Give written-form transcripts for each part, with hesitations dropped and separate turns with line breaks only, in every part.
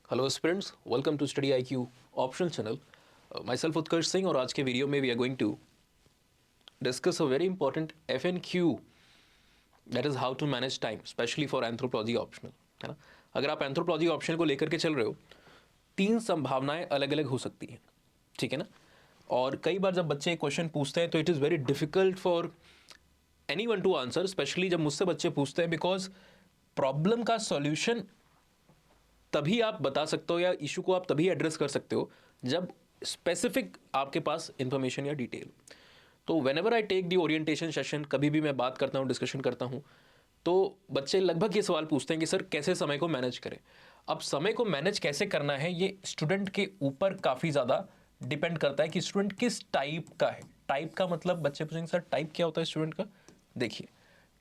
Hello students, welcome to study IQ optional channel. Myself Utkarsh Singh और आज के video में we are going to discuss a very important FNQ, that is how to manage time specially for anthropology optional, है ना। अगर आप anthropology optional को लेकर के चल रहे हो, तीन संभावनाएं अलग अलग हो सकती हैं, ठीक है ना। और कई बार जब बच्चे क्वेश्चन पूछते हैं तो it is very difficult for anyone to answer, specially जब मुझसे बच्चे पूछते हैं, बिकॉज प्रॉब्लम का सॉल्यूशन तभी आप बता सकते हो या इशू को आप तभी एड्रेस कर सकते हो जब स्पेसिफिक आपके पास इंफॉर्मेशन या डिटेल। तो whenever I take the orientation session, कभी भी मैं बात करता हूँ, डिस्कशन करता हूँ, तो बच्चे लगभग ये सवाल पूछते हैं कि सर कैसे समय को मैनेज करें। अब समय को मैनेज कैसे करना है ये स्टूडेंट के ऊपर काफ़ी ज़्यादा डिपेंड करता है कि स्टूडेंट किस टाइप का है। टाइप का मतलब बच्चे पूछेंगे सर टाइप क्या होता है स्टूडेंट का। देखिए,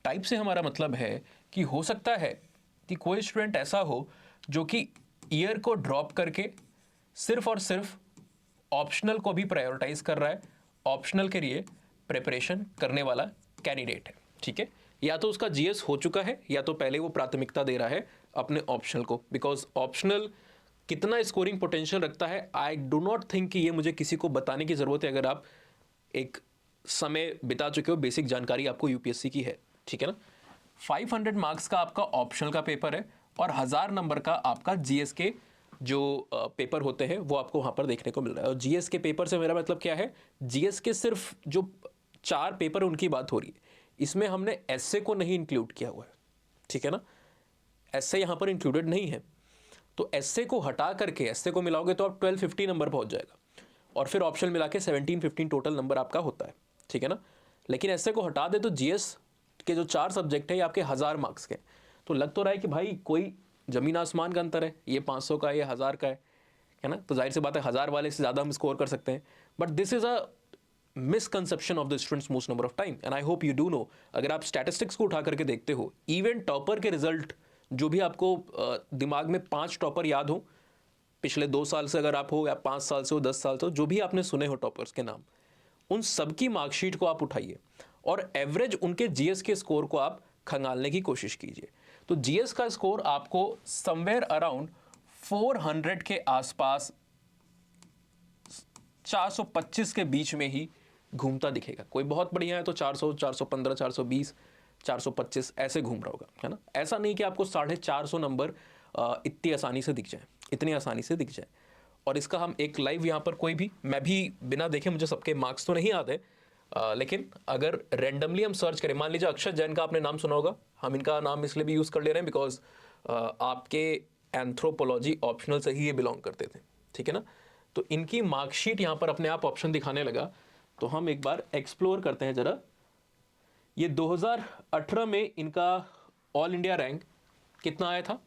टाइप से हमारा मतलब है कि हो सकता है कि कोई स्टूडेंट ऐसा हो जो कि ईयर को ड्रॉप करके सिर्फ और सिर्फ ऑप्शनल को भी प्रायोरिटाइज कर रहा है, ऑप्शनल के लिए प्रिपरेशन करने वाला कैंडिडेट है, ठीक है। या तो उसका GS हो चुका है या तो पहले वो प्राथमिकता दे रहा है अपने ऑप्शनल को, बिकॉज ऑप्शनल कितना स्कोरिंग पोटेंशियल रखता है आई डू नॉट थिंक कि ये मुझे किसी को बताने की ज़रूरत है। अगर आप एक समय बिता चुके हो, बेसिक जानकारी आपको UPSC की है, ठीक है ना। 500 मार्क्स का आपका ऑप्शनल का पेपर है और 1000 नंबर का आपका GS के जो पेपर होते हैं वो आपको वहाँ पर देखने को मिल रहा है। और GS के पेपर से मेरा मतलब क्या है, GS के सिर्फ जो 4 पेपर उनकी बात हो रही है, इसमें हमने एस्से को नहीं इंक्लूड किया हुआ है, ठीक है ना। एस्से यहाँ पर इंक्लूडेड नहीं है, तो एस्से को हटा करके एस्से को मिलाओगे तो आप 1250 नंबर पहुँच जाएगा और फिर ऑप्शन मिला के 1715 टोटल नंबर आपका होता है, ठीक है ना। लेकिन एस्से को हटा दे तो GS के जो 4 सब्जेक्ट है ये आपके 1000 मार्क्स के। तो लग तो रहा है कि भाई कोई ज़मीन आसमान का अंतर है, ये 500 का, ये 1000 का है ना। तो जाहिर सी बात है 1000 वाले से ज़्यादा हम स्कोर कर सकते हैं, but this is a misconception of the students most number of time and I hope you do know. अगर आप स्टैटिस्टिक्स को उठा करके देखते हो, इवन टॉपर के रिजल्ट जो भी आपको दिमाग में 5 टॉपर याद हो पिछले 2 साल से, अगर आप हो या 5 साल से हो, 10 साल से हो, जो भी आपने सुने हो टॉपर्स के नाम, उन सबकी मार्कशीट को आप उठाइए और एवरेज उनके GS के स्कोर को आप खंगालने की कोशिश कीजिए। तो GS का स्कोर आपको समवेयर अराउंड 400 के आसपास, 425 के बीच में ही घूमता दिखेगा। कोई बहुत बढ़िया है तो 400, 415, 420, 425 ऐसे घूम रहा होगा, है ना। ऐसा नहीं कि आपको 450 नंबर इतनी आसानी से दिख जाए, इतनी आसानी से दिख जाए। और इसका हम एक लाइव यहाँ पर कोई भी, मैं भी बिना देखे, मुझे सबके मार्क्स तो नहीं आते, लेकिन अगर रैंडमली हम सर्च करें, मान लीजिए अक्षत जैन का आपने नाम सुना होगा, हम इनका नाम इसलिए भी यूज़ कर ले रहे हैं बिकॉज आपके एंथ्रोपोलॉजी ऑप्शनल से ही ये बिलोंग करते थे, ठीक है ना। तो इनकी मार्कशीट यहाँ पर अपने आप ऑप्शन दिखाने लगा, तो हम एक बार एक्सप्लोर करते हैं ज़रा। ये 2018 में इनका ऑल इंडिया रैंक कितना आया था,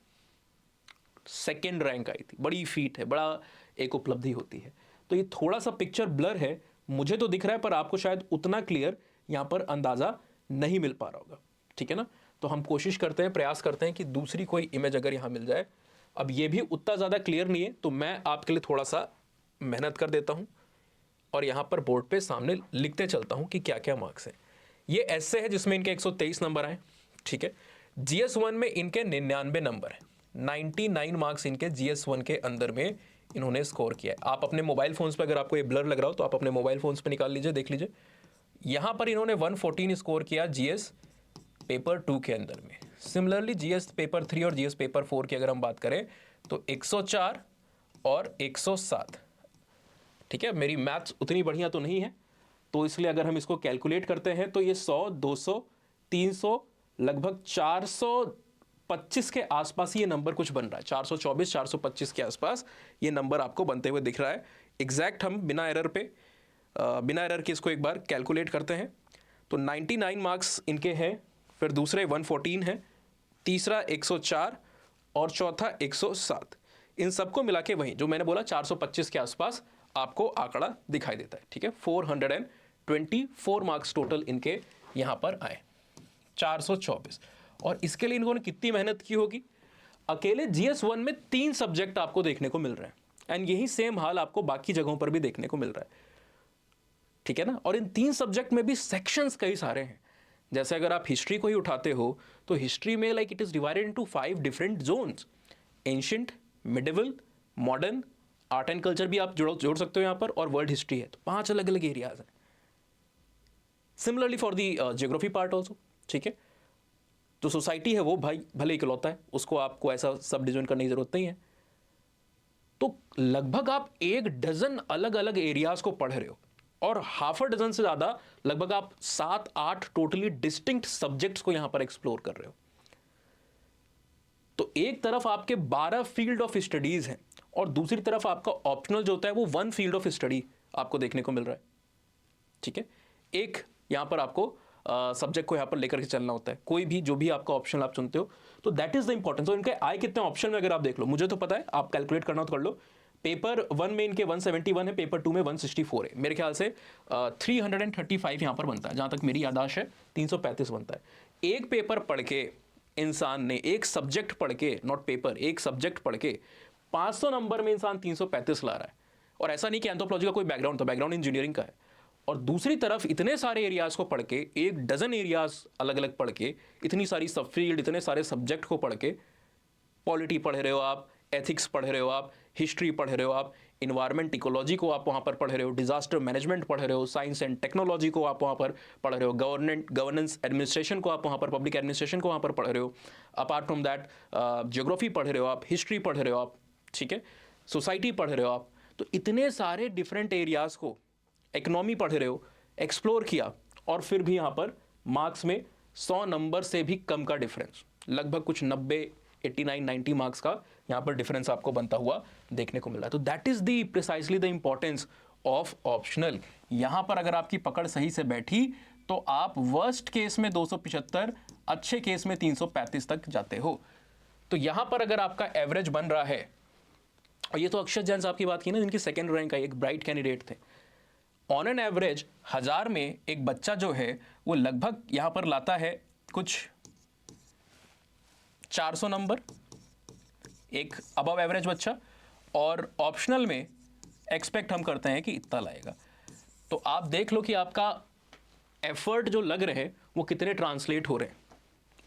2nd रैंक आई थी। बड़ी फीट है, बड़ा एक उपलब्धि होती है। तो ये थोड़ा सा पिक्चर ब्लर है, मुझे तो दिख रहा है पर आपको शायद उतना क्लियर यहाँ पर अंदाज़ा नहीं मिल पा रहा होगा, ठीक है ना। तो हम कोशिश करते हैं, प्रयास करते हैं कि दूसरी कोई इमेज अगर यहाँ मिल जाए। अब ये भी उतना ज़्यादा क्लियर नहीं है, तो मैं आपके लिए थोड़ा सा मेहनत कर देता हूँ और यहाँ पर बोर्ड पे सामने लिखते चलता हूँ कि क्या क्या मार्क्स हैं। ये ऐसे है जिसमें इनके 123 नंबर आए, ठीक है। GS1 में इनके 99 नंबर है, 99 मार्क्स इनके GS1 के अंदर में इन्होंने स्कोर किया है। आप अपने मोबाइल फ़ोन्स पे, अगर आपको ये ब्लर लग रहा हो तो आप अपने मोबाइल फ़ोन्स पे निकाल लीजिए, देख लीजिए। यहाँ पर इन्होंने 114 स्कोर किया GS पेपर 2 के अंदर में। सिमिलरली GS पेपर 3 और GS पेपर 4 की अगर हम बात करें तो 104 और 107, ठीक है। मेरी मैथ्स उतनी बढ़िया तो नहीं है, तो इसलिए अगर हम इसको कैलकुलेट करते हैं तो ये 100, 200, 300, लगभग 425 के आसपास ये नंबर कुछ बन रहा है। 424, 425 के आसपास ये नंबर आपको बनते हुए दिख रहा है। एग्जैक्ट हम बिना एरर के इसको एक बार कैलकुलेट करते हैं तो 99 मार्क्स इनके हैं, फिर दूसरे 114 है, तीसरा 104 और चौथा 107। इन सबको मिला के वहीं जो मैंने बोला 425 के आसपास आपको आंकड़ा दिखाई देता है, ठीक है। 424 मार्क्स टोटल इनके यहाँ पर आए, 424। और इसके लिए इन्होंने कितनी मेहनत की होगी। अकेले GS1 में 3 सब्जेक्ट आपको देखने को मिल रहे हैं एंड यही सेम हाल आपको बाकी जगहों पर भी देखने को मिल रहा है, ठीक है ना। और इन 3 सब्जेक्ट में भी सेक्शंस कई सारे हैं। जैसे अगर आप हिस्ट्री को ही उठाते हो तो हिस्ट्री में like it is divided into 5 different zones, ancient, medieval, modern, art and culture भी आप जोड़ सकते हो यहाँ पर, और वर्ल्ड हिस्ट्री है। तो 5 अलग अलग एरियाज हैं। Similarly for the geography part also, ठीक है। तो सोसाइटी है वो भाई भले इकलौता है, उसको आपको ऐसा सब डिवीजन करने की जरूरत नहीं है। तो लगभग आप 1 डजन अलग अलग एरियाज को पढ़ रहे हो, और हाफ अ डजन से ज्यादा, लगभग आप 7-8 टोटली डिस्टिंक्ट सब्जेक्ट्स को यहां पर एक्सप्लोर कर रहे हो। तो एक तरफ आपके 12 फील्ड ऑफ स्टडीज हैं, और दूसरी तरफ आपका ऑप्शनल जो होता है वो 1 फील्ड ऑफ स्टडी आपको देखने को मिल रहा है, ठीक है। एक यहां पर आपको सब्जेक्ट को यहां पर लेकर के चलना होता है, कोई भी जो भी आपका ऑप्शन आप चुनते हो। तो दैट इज द इंपॉर्टेंस। तो इनके आए कितने ऑप्शन में अगर आप देख लो, मुझे तो पता है, आप कैलकुलेट करना तो कर लो। पेपर 1 में इनके 171 है, पेपर 2 में 164 है। मेरे ख्याल से 335 यहां पर बनता है, जहां तक मेरी याददाश्त है 335 बनता है। एक पेपर पढ़ के इंसान ने, एक सब्जेक्ट पढ़ के, नॉट पेपर, एक सब्जेक्ट पढ़ के 500 नंबर में इंसान 335 ला रहा है। और ऐसा नहीं कि एंथ्रोपोलॉजी का कोई बैकग्राउंड था, बैकग्राउंड इंजीनियरिंग का है। और दूसरी तरफ इतने सारे एरियाज को पढ़ के, 1 डजन एरियाज अलग अलग पढ़ के, इतनी सारी सब फील्ड, इतने सारे सब्जेक्ट को पढ़ के, पॉलिटी पढ़ रहे हो आप, एथिक्स पढ़ रहे हो आप, हिस्ट्री पढ़ रहे हो आप, इन्वायरमेंट इकोलॉजी को आप वहाँ पर पढ़ रहे हो, डिजास्टर मैनेजमेंट पढ़ रहे हो, साइंस एंड टेक्नोलॉजी को आप वहाँ पर पढ़ रहे हो, गवर्नेंस एडमिनिस्ट्रेशन को आप वहाँ पर, पब्लिक एडमिनिस्ट्रेशन को वहाँ पर पढ़ रहे हो। अपार्ट फ्रॉम दैट ज्योग्राफी पढ़ रहे हो आप, हिस्ट्री पढ़ रहे हो आप, ठीक है, सोसाइटी पढ़ रहे हो आप। तो इतने सारे डिफरेंट एरियाज को, इकोनॉमी पढ़ रहे हो, एक्सप्लोर किया, और फिर भी यहाँ पर मार्क्स में 100 नंबर से भी कम का डिफरेंस, लगभग कुछ 90, 89, 90 मार्क्स का यहाँ पर डिफरेंस आपको बनता हुआ देखने को मिला है। तो that is the precisely the importance of optional. यहाँ पर अगर आपकी पकड़ सही से बैठी तो आप वर्स्ट केस में 275, अच्छे केस में 335 तक जाते हो। तो यहाँ पर अगर आपका एवरेज बन रहा है, और ये तो अक्षर जैन साहब की बात की ना, जिनकी सेकेंड रैंक का एक ब्राइट कैंडिडेट थे, ऑन एन एवरेज 1000 में एक बच्चा जो है वो लगभग यहां पर लाता है कुछ 400 नंबर, एक अबव एवरेज बच्चा, और ऑप्शनल में एक्सपेक्ट हम करते हैं कि इतना लाएगा। तो आप देख लो कि आपका एफर्ट जो लग रहे हैं वो कितने ट्रांसलेट हो रहे हैं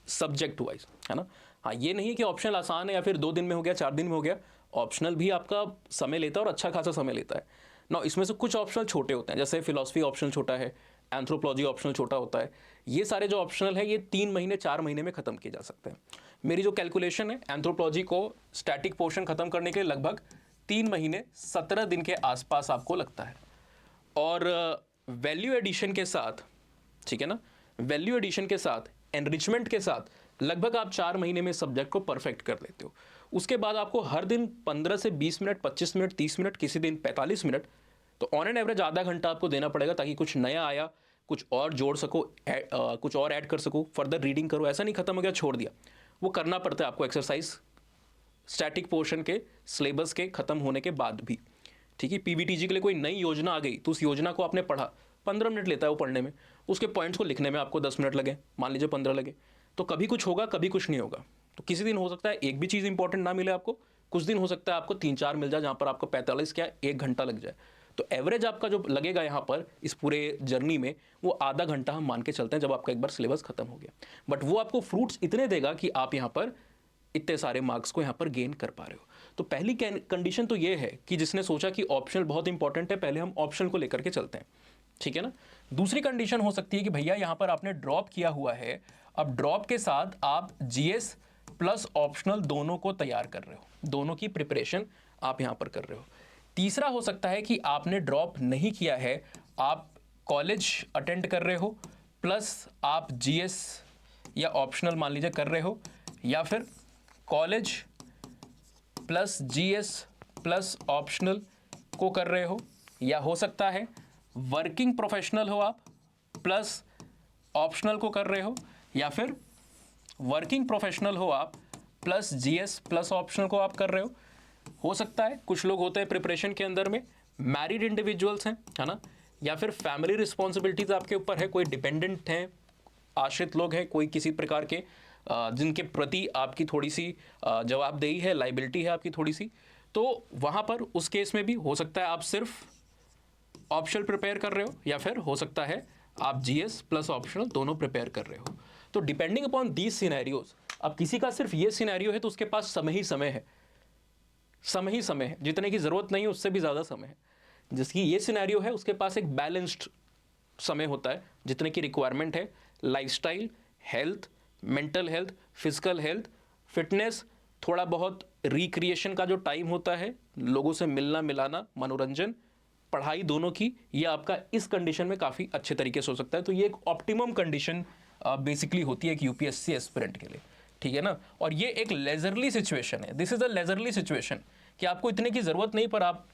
सब्जेक्ट वाइज, है ना। हाँ, ये नहीं कि ऑप्शनल आसान है या फिर 2 दिन में हो गया, 4 दिन में हो गया। ऑप्शनल भी आपका समय लेता है, और अच्छा खासा समय लेता है ना। इसमें से कुछ ऑप्शनल छोटे होते हैं, जैसे फिलॉसफी ऑप्शनल छोटा है, एंथ्रोपोलॉजी ऑप्शनल छोटा होता है। ये सारे जो ऑप्शनल है ये 3 महीने 4 महीने में खत्म किए जा सकते हैं। मेरी जो कैलकुलेशन है, एंथ्रोपोलॉजी को स्टैटिक पोर्शन खत्म करने के लिए लगभग 3 महीने 17 दिन के आसपास आपको लगता है। और वैल्यू एडिशन के साथ, ठीक है ना, वैल्यू एडिशन के साथ, एनरिचमेंट के साथ लगभग आप 4 महीने में सब्जेक्ट को परफेक्ट कर लेते हो। उसके बाद आपको हर दिन 15 से 20 मिनट, 25 मिनट, 30 मिनट, किसी दिन 45 मिनट, तो ऑन एन एवरेज आधा घंटा आपको देना पड़ेगा, ताकि कुछ नया आया, कुछ और जोड़ सको, कुछ और ऐड कर सको, फर्दर रीडिंग करो। ऐसा नहीं खत्म हो गया छोड़ दिया, वो करना पड़ता है आपको एक्सरसाइज स्टैटिक पोर्शन के सिलेबस के खत्म होने के बाद भी, ठीक है। पीवीटीजी के लिए कोई नई योजना आ गई तो उस योजना को आपने पढ़ा, 15 मिनट लेता है वो पढ़ने में, उसके पॉइंट्स को लिखने में आपको 10 मिनट लगे, मान लीजिए 15 लगे, तो कभी कुछ होगा, कभी कुछ नहीं होगा। तो किसी दिन हो सकता है एक भी चीज़ इंपॉर्टेंट ना मिले आपको, कुछ दिन हो सकता है आपको 3-4 मिल जाए, जहाँ पर आपको 45 क्या 1 घंटा लग जाए। तो एवरेज आपका जो लगेगा यहाँ पर इस पूरे जर्नी में, वो आधा घंटा हम मान के चलते हैं, जब आपका एक बार सिलेबस खत्म हो गया। बट वो आपको फ्रूट्स इतने देगा कि आप यहाँ पर इतने सारे मार्क्स को यहाँ पर गेन कर पा रहे हो। तो पहली कंडीशन तो ये है कि जिसने सोचा कि ऑप्शनल बहुत इंपॉर्टेंट है, पहले हम ऑप्शनल को लेकर के चलते हैं, ठीक है ना। दूसरी कंडीशन हो सकती है कि भैया यहाँ पर आपने ड्रॉप किया हुआ है, अब ड्रॉप के साथ आप जीएस प्लस ऑप्शनल दोनों को तैयार कर रहे हो, दोनों की प्रिपरेशन आप यहाँ पर कर रहे हो। तीसरा हो सकता है कि आपने ड्रॉप नहीं किया है, आप कॉलेज अटेंड कर रहे हो, प्लस आप जीएस या ऑप्शनल मान लीजिए कर रहे हो, या फिर college plus GS plus optional को कर रहे हो, या हो सकता है वर्किंग प्रोफेशनल हो आप प्लस ऑप्शनल को कर रहे हो, या फिर वर्किंग प्रोफेशनल हो आप प्लस जीएस प्लस ऑप्शनल को आप कर रहे हो सकता है कुछ लोग होते हैं प्रिपरेशन के अंदर में मैरिड इंडिविजुअल्स हैं, है ना, या फिर फैमिली रिस्पॉन्सिबिलिटीज़ आपके ऊपर है, कोई डिपेंडेंट हैं, आश्रित लोग हैं, कोई किसी प्रकार के जिनके प्रति आपकी थोड़ी सी जवाबदेही है, लाइबिलिटी है आपकी थोड़ी सी, तो वहाँ पर उस केस में भी हो सकता है आप सिर्फ ऑप्शनल प्रिपेयर कर रहे हो, या फिर हो सकता है आप जीएस प्लस ऑप्शनल दोनों प्रिपेयर कर रहे हो। तो डिपेंडिंग अपॉन दीज सिनेरियोज, अब किसी का सिर्फ ये सिनेरियो है तो उसके पास समय ही समय है, समय ही समय है, जितने की ज़रूरत नहीं है उससे भी ज़्यादा समय है। जिसकी ये सिनेरियो है उसके पास एक बैलेंस्ड समय होता है, जितने की रिक्वायरमेंट है lifestyle, health, mental health, physical health, fitness, थोड़ा बहुत रिक्रिएशन का जो टाइम होता है, लोगों से मिलना मिलाना, मनोरंजन, पढ़ाई, दोनों की, ये आपका इस कंडीशन में काफ़ी अच्छे तरीके से हो सकता है। तो ये एक ऑप्टिमम कंडीशन बेसिकली होती है एक यूपीएससी एस्पिरेंट के लिए, ठीक है ना। और ये एक लेजरली सिचुएशन है, this is a leisurely situation, कि आपको इतने की ज़रूरत नहीं पर आप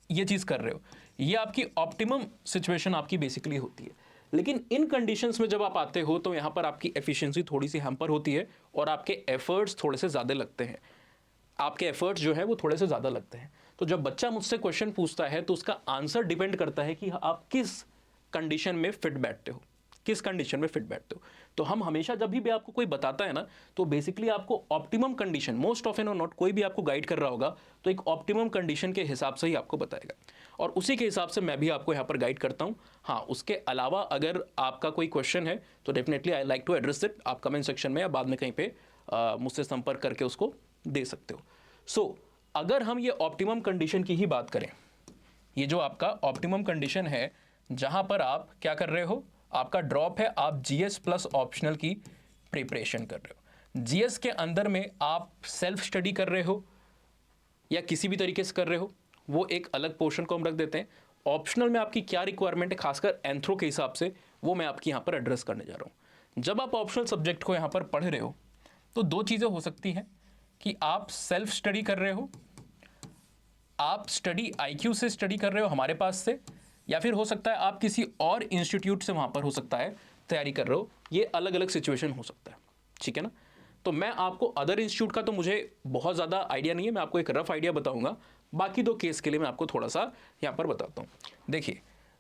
ये चीज़ कर रहे हो, ये आपकी ऑप्टिमम सिचुएशन आपकी बेसिकली होती है। लेकिन इन कंडीशंस में जब आप आते हो तो यहाँ पर आपकी एफिशिएंसी थोड़ी सी हैम्पर होती है और आपके एफर्ट्स थोड़े से ज़्यादा लगते हैं, आपके एफर्ट्स जो है वो थोड़े से ज़्यादा लगते हैं। तो जब बच्चा मुझसे क्वेश्चन पूछता है तो उसका आंसर डिपेंड करता है कि आप किस कंडीशन में फिट बैठते हो, किस कंडीशन में फिट बैठते हो। तो हम हमेशा जब भी आपको कोई बताता है ना, तो बेसिकली आपको optimum condition, most of an और नॉट, कोई भी आपको गाइड कर रहा होगा तो एक ऑप्टिमम कंडीशन के हिसाब से ही आपको बताएगा, और उसी के हिसाब से मैं भी आपको यहाँ पर गाइड करता हूँ। हाँ, उसके अलावा अगर आपका कोई क्वेश्चन है तो definitely I like to address it, आप कमेंट सेक्शन में या बाद में कहीं पे मुझसे संपर्क करके उसको दे सकते हो। सो अगर हम ये ऑप्टिमम कंडीशन की ही बात करें, ये जो आपका ऑप्टिमम कंडीशन है जहां पर आप क्या कर रहे हो, आपका ड्रॉप है, आप जीएस प्लस ऑप्शनल की प्रिपरेशन कर रहे हो। जीएस के अंदर में आप सेल्फ स्टडी कर रहे हो या किसी भी तरीके से कर रहे हो, वो एक अलग पोर्शन को हम रख देते हैं। ऑप्शनल में आपकी क्या रिक्वायरमेंट है खासकर एंथ्रो के हिसाब से, वो मैं आपकी यहाँ पर एड्रेस करने जा रहा हूँ। जब आप ऑप्शनल सब्जेक्ट को यहाँ पर पढ़ रहे हो तो दो चीज़ें हो सकती हैं कि आप सेल्फ स्टडी कर रहे हो, आप स्टडी आईक्यू से स्टडी कर रहे हो हमारे पास से, या फिर हो सकता है आप किसी और इंस्टीट्यूट से वहाँ पर हो सकता है तैयारी कर रहे हो। ये अलग अलग सिचुएशन हो सकता है, ठीक है ना। तो मैं आपको अदर इंस्टीट्यूट का तो मुझे बहुत ज़्यादा आइडिया नहीं है, मैं आपको एक रफ आइडिया बताऊंगा। बाकी दो केस के लिए मैं आपको थोड़ा सा यहाँ पर बताता हूँ। देखिए,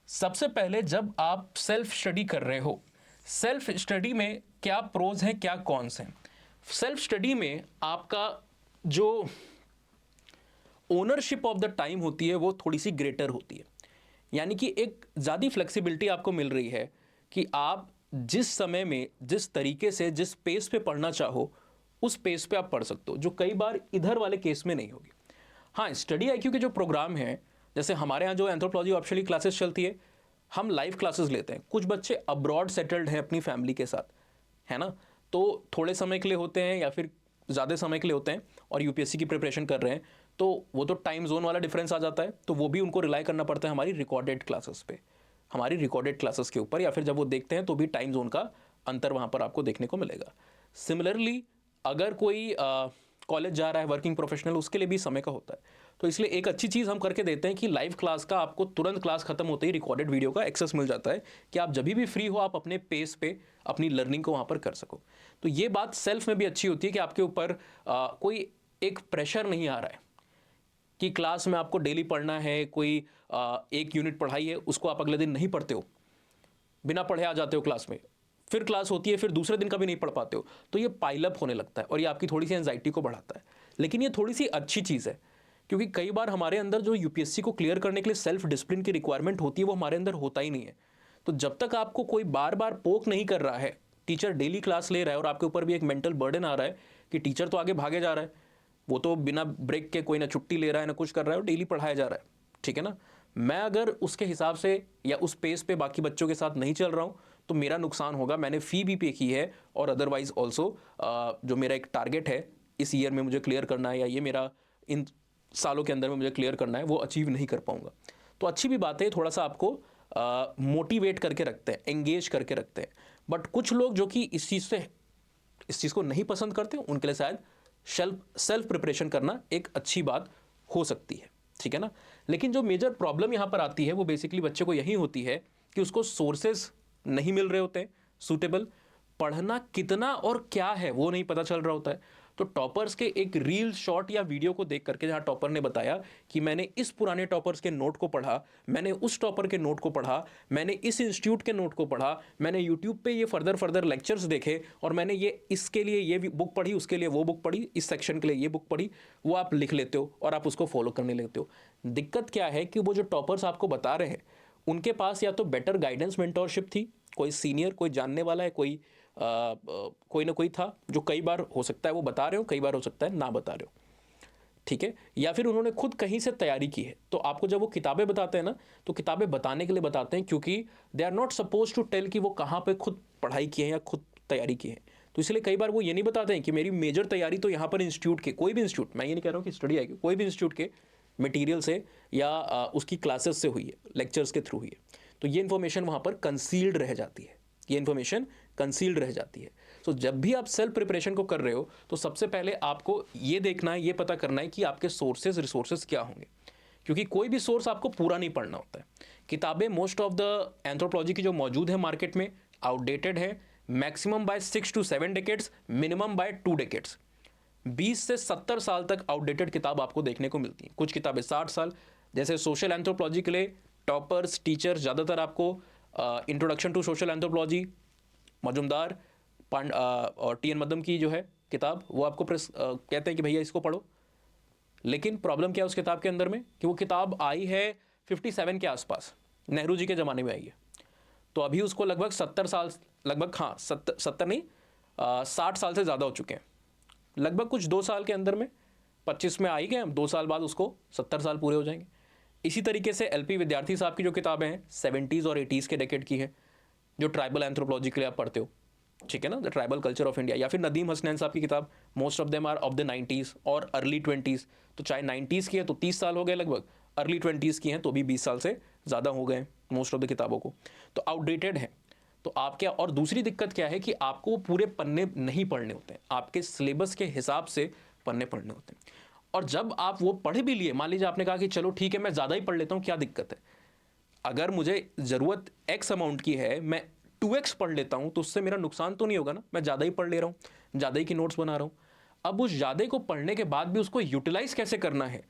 सबसे पहले जब आप सेल्फ स्टडी कर रहे हो, सेल्फ स्टडी में क्या प्रोज हैं क्या कॉन्स हैं। सेल्फ स्टडी में आपका जो ओनरशिप ऑफ द टाइम होती है वो थोड़ी सी ग्रेटर होती है, यानी कि एक ज़्यादा फ्लेक्सिबिलिटी आपको मिल रही है कि आप जिस समय में, जिस तरीके से, जिस पेस पे पढ़ना चाहो उस पेस पे आप पढ़ सकते हो, जो कई बार इधर वाले केस में नहीं होगी। हाँ, स्टडी आईक्यू के जो प्रोग्राम हैं, जैसे हमारे यहाँ जो एंथ्रोपोलॉजी ऑप्शनली क्लासेस चलती है, हम लाइव क्लासेस लेते हैं। कुछ बच्चे अब्रॉड सेटल्ड हैं अपनी फैमिली के साथ, है ना, तो थोड़े समय के लिए होते हैं या फिर ज़्यादा समय के लिए होते हैं और यूपीएससी की प्रिपरेशन कर रहे हैं, तो वो तो टाइम जोन वाला डिफरेंस आ जाता है, तो वो भी उनको रिलाई करना पड़ता है हमारी रिकॉर्डेड क्लासेस पे, हमारी रिकॉर्डेड क्लासेस के ऊपर, या फिर जब वो देखते हैं तो भी टाइम जोन का अंतर वहाँ पर आपको देखने को मिलेगा। सिमिलरली अगर कोई कॉलेज जा रहा है, वर्किंग प्रोफेशनल, उसके लिए भी समय का होता है। तो इसलिए एक अच्छी चीज़ हम करके देते हैं कि लाइव क्लास का आपको तुरंत क्लास खत्म होते ही रिकॉर्डेड वीडियो का एक्सेस मिल जाता है कि आप जब भी फ्री हो आप अपने पेस पे अपनी लर्निंग को वहाँ पर कर सको। तो ये बात सेल्फ में भी अच्छी होती है कि आपके ऊपर कोई एक प्रेशर नहीं आ रहा है कि क्लास में आपको डेली पढ़ना है, कोई एक यूनिट पढ़ाई है उसको आप अगले दिन नहीं पढ़ते हो, बिना पढ़े आ जाते हो क्लास में, फिर क्लास होती है फिर दूसरे दिन का भी नहीं पढ़ पाते हो, तो ये पाइलअप होने लगता है और ये आपकी थोड़ी सी एंजाइटी को बढ़ाता है। लेकिन ये थोड़ी सी अच्छी चीज़ है क्योंकि कई बार हमारे अंदर जो यूपीएससी को क्लियर करने के लिए सेल्फ डिसिप्लिन की रिक्वायरमेंट होती है वो हमारे अंदर होता ही नहीं है। तो जब तक आपको कोई बार बार पोक नहीं कर रहा है, टीचर डेली क्लास ले रहा है और आपके ऊपर भी एक मेंटल बर्डन आ रहा है कि टीचर तो आगे भागे जा रहा है, वो तो बिना ब्रेक के कोई ना छुट्टी ले रहा है ना कुछ कर रहा है और डेली पढ़ाया जा रहा है, ठीक है ना। मैं अगर उसके हिसाब से या उस पेस पे बाकी बच्चों के साथ नहीं चल रहा हूँ तो मेरा नुकसान होगा। मैंने फ़ी भी पे की है और अदरवाइज ऑल्सो जो मेरा एक टारगेट है इस ईयर में मुझे क्लियर करना है या ये मेरा इन सालों के अंदर में मुझे क्लियर करना है, वो अचीव नहीं कर पाऊंगा। तो अच्छी भी बात है, थोड़ा सा आपको मोटिवेट करके रखते हैं, एंगेज करके रखते हैं। बट कुछ लोग जो कि इस चीज़ को नहीं पसंद करते, उनके लिए शायद सेल्फ प्रिपरेशन करना एक अच्छी बात हो सकती है, ठीक है ना। लेकिन जो मेजर प्रॉब्लम यहाँ पर आती है वो बेसिकली बच्चे को यही होती है कि उसको सोर्सेज नहीं मिल रहे होते हैं सूटेबल, पढ़ना कितना और क्या है वो नहीं पता चल रहा होता है। तो टॉपर्स के एक रील शॉर्ट या वीडियो को देख करके जहाँ टॉपर ने बताया कि मैंने इस पुराने टॉपर्स के नोट को पढ़ा, मैंने उस टॉपर के नोट को पढ़ा, मैंने इस इंस्टीट्यूट के नोट को पढ़ा, मैंने यूट्यूब पे ये फर्दर लेक्चर्स देखे और मैंने ये इसके लिए ये बुक पढ़ी, उसके लिए वो बुक पढ़ी, इस सेक्शन के लिए ये बुक पढ़ी, वो आप लिख लेते हो और आप उसको फॉलो करने लगते हो। दिक्कत क्या है कि वो जो टॉपर्स आपको बता रहे हैं उनके पास या तो बेटर गाइडेंस मेंटोरशिप थी, कोई सीनियर, कोई जानने वाला है, कोई ना कोई था जो कई बार हो सकता है वो बता रहे हो, कई बार हो सकता है ना बता रहे हो, ठीक है, या फिर उन्होंने खुद कहीं से तैयारी की है। तो आपको जब वो किताबें बताते हैं ना, तो किताबें बताने के लिए बताते हैं, क्योंकि they are not suppose to tell कि वो कहाँ पे खुद पढ़ाई की है या खुद तैयारी की है। तो इसलिए कई बार वो ये नहीं बताते हैं कि मेरी मेजर तैयारी तो यहाँ पर इंस्टीट्यूट के, कोई भी इंस्टीट्यूट, मैं ये नहीं कह रहा हूँ कि स्टडी आएगी, कोई भी इंस्टीट्यूट के मटेरियल से या उसकी क्लासेस से हुई है, लेक्चर्स के थ्रू हुई है। तो ये इन्फॉर्मेशन वहाँ पर कंसील्ड रह जाती है, ये इन्फॉर्मेशन कंसील्ड रह जाती है। तो जब भी आप सेल्फ प्रिपरेशन को कर रहे हो, तो सबसे पहले आपको ये देखना है, ये पता करना है कि आपके सोर्सेज रिसोर्सेज क्या होंगे, क्योंकि कोई भी सोर्स आपको पूरा नहीं पढ़ना होता है। किताबें मोस्ट ऑफ द एंथ्रोपोलॉजी की जो मौजूद है मार्केट में, आउटडेटेड है, maximum by 6 to 7 decades, minimum by 2 decades. 20 से 70 साल तक आउटडेटेड किताब आपको देखने को मिलती है। कुछ किताबें 60 साल, जैसे सोशल एंथ्रोपोलॉजी के लिए टॉपर्स, टीचर्स, ज़्यादातर आपको introduction to social anthropology, Majumdar और टी एन मदम की जो है किताब, वो आपको कहते हैं कि भैया इसको पढ़ो। लेकिन प्रॉब्लम क्या है उस किताब के अंदर में, कि वो किताब आई है 57 के आसपास, नेहरू जी के ज़माने में आई है। तो अभी उसको लगभग 70 साल, लगभग, हाँ 70 नहीं, 60 साल से ज़्यादा हो चुके हैं। लगभग कुछ 2 साल के अंदर में, 25 में आई गए हम, 2 साल बाद उसको 70 साल पूरे हो जाएंगे। इसी तरीके से एलपी विद्यार्थी साहब की जो किताबें हैं 70s और 80s के डेकेड की है, जो ट्राइबल एंथ्रोपोलॉजी के लिए आप पढ़ते हो, ठीक है ना, the tribal culture of India. या फिर नदीम हसनैन साहब की किताब, most of them are of the 90s और अर्ली 20s। तो चाहे 90s की है तो 30 साल हो गए लगभग, अर्ली 20s की हैं तो भी 20 साल से ज़्यादा हो गए मोस्ट ऑफ द किताबों को, तो आउटडेटेड है। तो आप क्या, और दूसरी दिक्कत क्या है कि आपको पूरे पन्ने नहीं पढ़ने होते हैं, आपके सिलेबस के हिसाब से पन्ने पढ़ने होते हैं। और जब आप वो पढ़ भी लिए, मान लीजिए आपने कहा कि चलो ठीक है मैं ज़्यादा ही पढ़ लेता हूँ, क्या दिक्कत है, अगर मुझे ज़रूरत एक्स अमाउंट की है, मैं 2x पढ़ लेता हूँ, तो उससे मेरा नुकसान तो नहीं होगा ना, मैं ज़्यादा ही पढ़ ले रहा हूँ, ज़्यादा ही की नोट्स बना रहा हूँ। अब उस ज़्यादा को पढ़ने के बाद भी उसको यूटिलाइज कैसे करना है,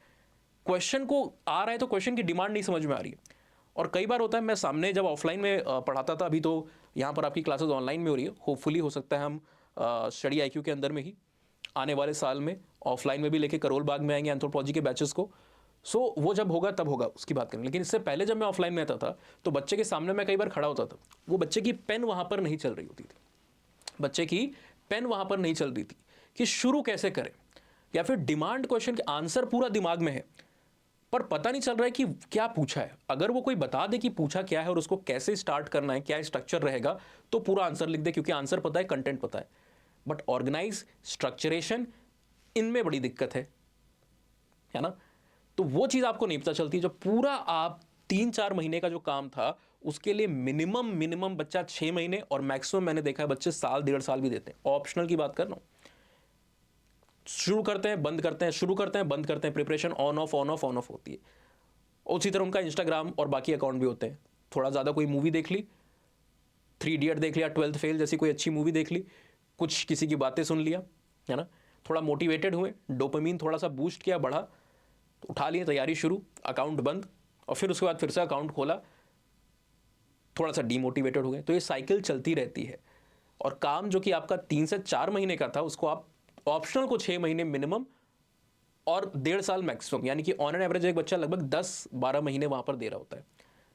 क्वेश्चन को आ रहा है तो क्वेश्चन की डिमांड नहीं समझ में आ रही है। और कई बार होता है, मैं सामने जब ऑफलाइन में पढ़ाता था, अभी तो यहाँ पर आपकी क्लासेस ऑनलाइन में हो रही है, होपफुली हो सकता है हम स्टडी IQ के अंदर में ही आने वाले साल में ऑफलाइन में भी लेके करोल बाग में आएंगे एंथ्रोपोलॉजी के बैचेस को। सो वो जब होगा तब होगा, उसकी बात करेंगे। लेकिन इससे पहले जब मैं ऑफलाइन में आता था, तो बच्चे के सामने मैं कई बार खड़ा होता था, वो बच्चे की पेन वहाँ पर नहीं चल रही होती थी, बच्चे की पेन वहाँ पर नहीं चल रही थी कि शुरू कैसे करें, या फिर डिमांड क्वेश्चन के आंसर पूरा दिमाग में है पर पता नहीं चल रहा है कि क्या पूछा है। अगर वो कोई बता दे कि पूछा क्या है और उसको कैसे स्टार्ट करना है, क्या स्ट्रक्चर रहेगा, तो पूरा आंसर लिख दे, क्योंकि आंसर पता है, कंटेंट पता है। बट ऑर्गेनाइज, स्ट्रक्चरेशन, इनमें बड़ी दिक्कत है ना। तो वो चीज़ आपको नहीं पता चलती। जो पूरा आप 3-4 महीने का जो काम था, उसके लिए मिनिमम बच्चा 6 महीने, और मैक्सिमम मैंने देखा है बच्चे साल, 1.5 साल भी देते हैं। ऑप्शनल की बात कर रहा हूँ, शुरू करते हैं, बंद करते हैं, शुरू करते हैं, बंद करते हैं, प्रिपरेशन ऑन ऑफ होती है। उसी तरह उनका इंस्टाग्राम और बाकी अकाउंट भी होते हैं। थोड़ा ज़्यादा कोई मूवी देख ली, 3 इडियट देख लिया, 12th फेल जैसी कोई अच्छी मूवी देख ली, कुछ किसी की बातें सुन लिया, है ना, थोड़ा मोटिवेटेड हुए, डोपामिन थोड़ा सा बूस्ट किया, बढ़ा, तो उठा लिए, तैयारी शुरू, अकाउंट बंद, और फिर उसके बाद फिर से अकाउंट खोला, थोड़ा सा डीमोटिवेटेड हो गए। तो ये साइकिल चलती रहती है। और काम जो कि आपका 3 से 4 महीने का था, उसको आप ऑप्शनल को 6 महीने मिनिमम और 1.5 साल मैक्सिमम, यानी कि ऑन एन एवरेज एक बच्चा लगभग 10-12 महीने वहाँ पर दे रहा होता है।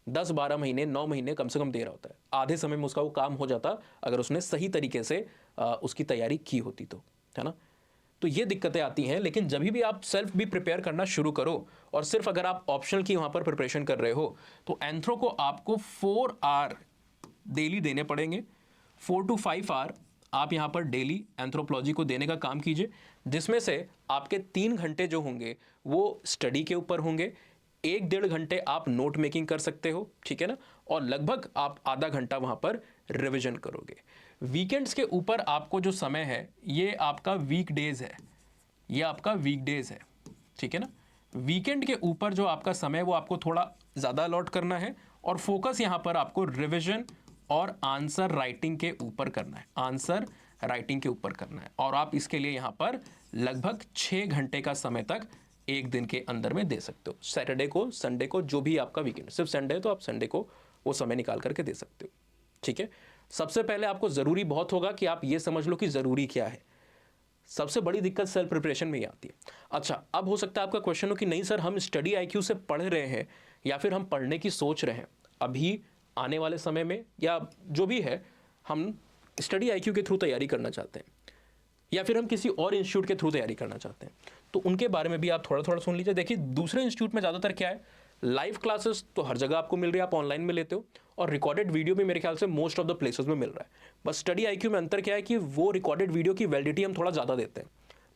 10-12 महीने, 9 महीने कम से कम दे रहा होता है। आधे समय में उसका वो काम हो जाता, अगर उसने सही तरीके से उसकी तैयारी की होती तो, है ना। तो ये दिक्कतें आती हैं। लेकिन जब भी आप सेल्फ भी प्रिपेयर करना शुरू करो, और सिर्फ अगर आप ऑप्शनल की वहाँ पर प्रिपरेशन कर रहे हो, तो एंथ्रो को आपको 4 आवर डेली देने पड़ेंगे। 4 to 5 आवर आप यहाँ पर डेली एंथ्रोपोलॉजी को देने का काम कीजिए, जिसमें से आपके 3 घंटे जो होंगे वो स्टडी के ऊपर होंगे, 1-1.5 घंटे आप नोट मेकिंग कर सकते हो, ठीक है ना, और लगभग आप आधा घंटा वहाँ पर रिविजन करोगे। वीकेंड्स के ऊपर आपको जो समय है, ये आपका वीकडेज है, ये आपका वीकडेज है, ठीक है ना। वीकेंड के ऊपर जो आपका समय वो आपको थोड़ा ज़्यादा अलॉट करना है, और फोकस यहाँ पर आपको रिविजन और आंसर राइटिंग के ऊपर करना है, आंसर राइटिंग के ऊपर करना है। और आप इसके लिए यहाँ पर लगभग 6 घंटे का समय तक एक दिन के अंदर में दे सकते हो। सैटरडे को, संडे को, जो भी आपका वीकेंड, सिर्फ संडे है तो आप संडे को वो समय निकाल करके दे सकते हो, ठीक है। सबसे पहले आपको ज़रूरी बहुत होगा कि आप ये समझ लो कि ज़रूरी क्या है। सबसे बड़ी दिक्कत सेल्फ प्रिपरेशन में ही आती है। अच्छा, अब हो सकता है आपका क्वेश्चन हो कि नहीं सर, हम स्टडी IQ से पढ़ रहे हैं, या फिर हम पढ़ने की सोच रहे हैं अभी आने वाले समय में, या जो भी है, हम स्टडी IQ के थ्रू तैयारी करना चाहते हैं, या फिर हम किसी और इंस्टीट्यूट के थ्रू तैयारी करना चाहते हैं। तो उनके बारे में भी आप थोड़ा थोड़ा सुन लीजिए। देखिए दूसरे इंस्टीट्यूट में ज़्यादातर क्या है, लाइव क्लासेस तो हर जगह आपको मिल रही है, आप ऑनलाइन में लेते हो, और रिकॉर्डेड वीडियो भी मेरे ख्याल से मोस्ट ऑफ द प्लेसेस में मिल रहा है। बस स्टडी IQ में अंतर क्या है कि वो रिकॉर्डेड वीडियो की वैलिडिटी हम थोड़ा ज़्यादा देते हैं।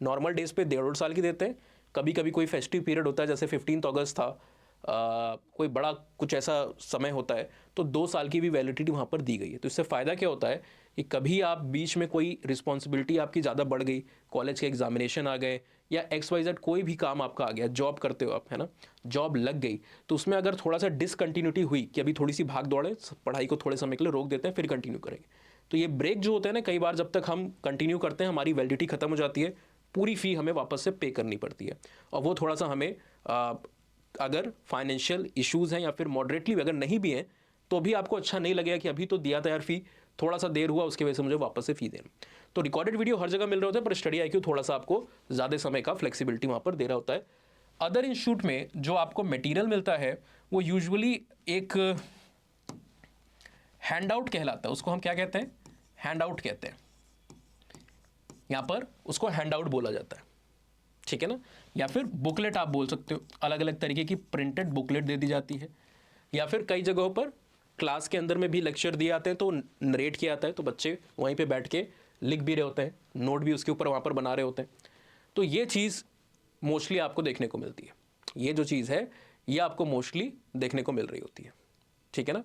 नॉर्मल डेज पे 1.5 साल की देते हैं, कभी कभी कोई फेस्टिव पीरियड होता है जैसे 15 अगस्त था, कोई बड़ा कुछ ऐसा समय होता है तो 2 साल की भी वैलिडिटी वहाँ पर दी गई है। तो इससे फ़ायदा क्या होता है कि कभी आप बीच में कोई रिस्पॉन्सिबिलिटी आपकी ज़्यादा बढ़ गई, कॉलेज के एग्जामिनेशन आ गए या XYZ कोई भी काम आपका आ गया, जॉब करते हो आप, है ना, जॉब लग गई, तो उसमें अगर थोड़ा सा डिसकंटिन्यूटी हुई कि अभी थोड़ी सी भाग दौड़े, पढ़ाई को थोड़े समय के लिए रोक देते हैं फिर कंटिन्यू करेंगे, तो ये ब्रेक जो होते हैं ना, कई बार जब तक हम कंटिन्यू करते हैं हमारी वैलिडिटी खत्म हो जाती है, पूरी फ़ी हमें वापस से पे करनी पड़ती है। और वो थोड़ा सा हमें अगर फाइनेंशियल इश्यूज़ हैं या फिर मॉडरेटली अगर नहीं भी हैं तो भी आपको अच्छा नहीं लगेगा कि अभी तो दिया था यार फ़ी, थोड़ा सा देर हुआ उसकी वजह से मुझे वापस से फ़ी देना। तो रिकॉर्डेड वीडियो हर जगह मिल रहे होते हैं, पर स्टडी IQ थोड़ा सा आपको ज़्यादा समय का फ्लेक्सिबिलिटी वहाँ पर दे रहा होता है। अदर इंस्टीट्यूट में जो आपको मटेरियल मिलता है वो यूजुअली एक हैंड आउट कहलाता है, उसको हम क्या कहते हैं, हैंड आउट कहते हैं, यहाँ पर उसको हैंड आउट बोला जाता है, ठीक है ना, या फिर बुकलेट आप बोल सकते हो। अलग अलग तरीके की प्रिंटेड बुकलेट दे दी जाती है, या फिर कई जगहों पर क्लास के अंदर में भी लेक्चर दिए आते हैं तो नरेट किया आता है, तो बच्चे वहीं पे बैठ के लिख भी रहे होते हैं, नोट भी उसके ऊपर वहाँ पर बना रहे होते हैं। तो ये चीज़ मोस्टली आपको देखने को मिलती है, ये जो चीज़ है ये आपको मोस्टली देखने को मिल रही होती है, ठीक है ना।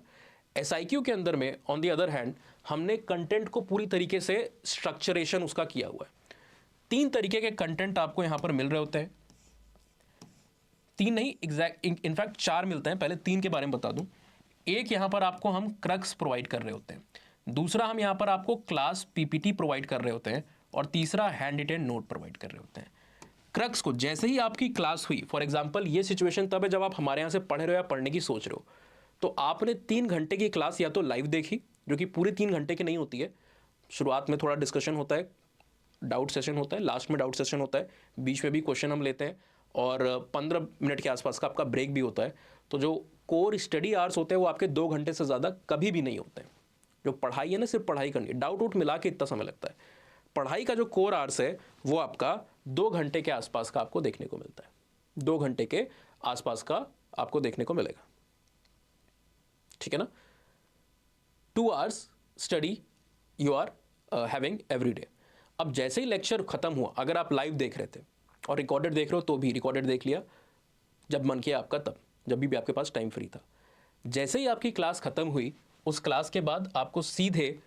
SIQ के अंदर में ऑन दी अदर हैंड हमने कंटेंट को पूरी तरीके से स्ट्रक्चरेशन उसका किया हुआ है। 3 तरीके के कंटेंट आपको यहाँ पर मिल रहे होते हैं, 3 नहीं एग्जैक्ट, इनफैक्ट 4 मिलते हैं। पहले 3 के बारे में बता दूं। एक यहाँ पर आपको हम क्रक्स प्रोवाइड कर रहे होते हैं, दूसरा हम यहाँ पर आपको क्लास PPT प्रोवाइड कर रहे होते हैं, और तीसरा हैंड रिटेन नोट प्रोवाइड कर रहे होते हैं। क्रक्स को जैसे ही आपकी क्लास हुई, फॉर एग्जाम्पल ये सिचुएशन तब है जब आप हमारे यहाँ से पढ़ रहे हो या पढ़ने की सोच रहे हो, तो आपने 3 घंटे की क्लास या तो लाइव देखी, जो कि पूरे 3 घंटे की नहीं होती है, शुरुआत में थोड़ा डिस्कशन होता है, डाउट सेशन होता है, लास्ट में डाउट सेशन होता है, बीच में भी क्वेश्चन हम लेते हैं, और 15 मिनट के आसपास का आपका ब्रेक भी होता है। तो जो कोर स्टडी आवर्स होते हैं वो आपके 2 घंटे से ज़्यादा कभी भी नहीं होते हैं। जो पढ़ाई है ना, सिर्फ पढ़ाई करनी है, डाउट उट मिला के इतना समय लगता है। पढ़ाई का जो कोर आवर्स है वो आपका 2 घंटे के आसपास का आपको देखने को मिलता है, 2 घंटे के आसपास का आपको देखने को मिलेगा, ठीक है ना। 2 hours study you are having every day. अब जैसे ही लेक्चर खत्म हुआ, अगर आप लाइव देख रहे थे और रिकॉर्डेड देख रहे हो तो भी रिकॉर्डेड देख लिया, जब मन किया आपका तब, जब भी आपके पास टाइम फ्री था। जैसे ही आपकी क्लास खत्म हुई, उस क्लास के बाद आपको सीधे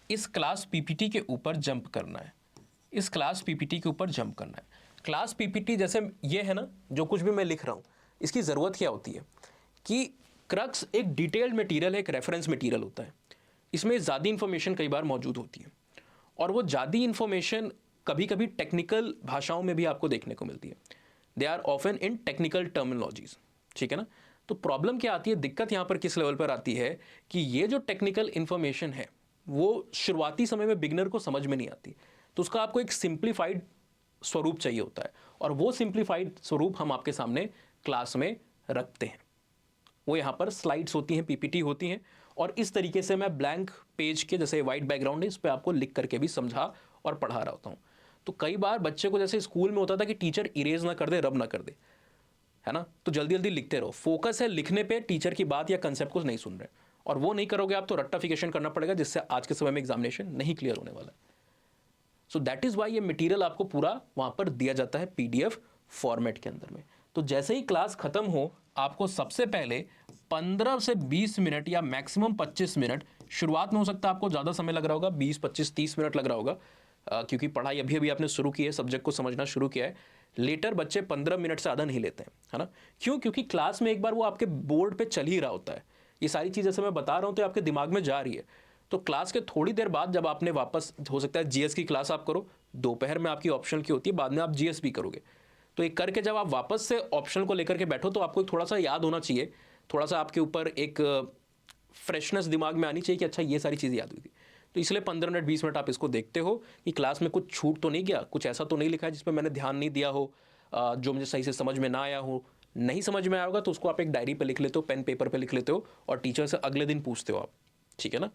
इस क्लास PPT के ऊपर जंप करना है, इस क्लास PPT के ऊपर जंप करना है। क्लास PPT जैसे ये है ना, जो कुछ भी मैं लिख रहा हूँ, इसकी ज़रूरत क्या होती है कि क्रक्स एक डिटेल्ड मटीरियल है, एक रेफरेंस मटीरियल होता है, इसमें ज़्यादा इन्फॉर्मेशन कई बार मौजूद होती है, और वो ज़्यादा इन्फॉर्मेशन कभी कभी टेक्निकल भाषाओं में भी आपको देखने को मिलती है। They are often in technical terminologies, ठीक है ना। तो प्रॉब्लम क्या आती है, दिक्कत यहाँ पर किस लेवल पर आती है कि ये जो टेक्निकल इन्फॉर्मेशन है वो शुरुआती समय में बिगनर को समझ में नहीं आती, तो उसका आपको एक सिंप्लीफाइड स्वरूप चाहिए होता है, और वो सिंप्लीफाइड स्वरूप हम आपके सामने क्लास में रखते हैं। वो यहाँ पर स्लाइड्स होती हैं, PPT होती हैं, और इस तरीके से मैं ब्लैंक पेज के, जैसे वाइट बैकग्राउंड है, इस पर आपको लिख करके भी समझा और पढ़ा रहा होता हूँ। तो कई बार बच्चे को जैसे स्कूल में होता था कि टीचर इरेज ना कर दे, रब ना कर दे, है ना, तो जल्दी जल्दी लिखते रहो, फोकस है लिखने पे, टीचर की बात या कंसेप्ट को नहीं सुन रहे, और वो नहीं करोगे आप तो रट्टाफिकेशन करना पड़ेगा, जिससे आज के समय में एग्जामिनेशन नहीं क्लियर होने वाला है। सो दैट इज़ वाई ये मटीरियल आपको पूरा वहाँ पर दिया जाता है PDF फॉर्मेट के अंदर में। तो जैसे ही क्लास ख़त्म हो, आपको सबसे पहले 15 से 20 मिनट या मैक्सिमम 25 मिनट, शुरुआत में हो सकता है आपको ज़्यादा समय लग रहा होगा, 20, 25, 30 मिनट लग रहा होगा, क्योंकि पढ़ाई अभी अभी आपने शुरू की है, सब्जेक्ट को समझना शुरू किया है। लेटर बच्चे 15 मिनट से ज़्यादा नहीं लेते हैं, है ना। क्यों? क्योंकि क्लास में एक बार वो आपके बोर्ड पे चल ही रहा होता है, ये सारी चीज़ जैसे मैं बता रहा हूँ तो आपके दिमाग में जा रही है। तो क्लास के थोड़ी देर बाद जब आपने वापस, हो सकता है GS की क्लास आप करो, दोपहर में आपकी ऑप्शनल की होती है, बाद में आप GS भी करोगे, तो एक करके जब आप वापस से ऑप्शनल को लेकर के बैठो तो आपको थोड़ा सा याद होना चाहिए, थोड़ा सा आपके ऊपर एक फ्रेशनेस दिमाग में आनी चाहिए कि अच्छा ये सारी चीज़ें याद हुई थी। तो इसलिए 15 मिनट 20 मिनट आप इसको देखते हो कि क्लास में कुछ छूट तो नहीं गया, कुछ ऐसा तो नहीं लिखा है जिसमें मैंने ध्यान नहीं दिया हो, जो मुझे सही से समझ में ना आया हो। नहीं समझ में आया होगा तो उसको आप एक डायरी पे लिख लेते हो, पेन पेपर पे लिख लेते हो, और टीचर से अगले दिन पूछते हो आप, ठीक है ना।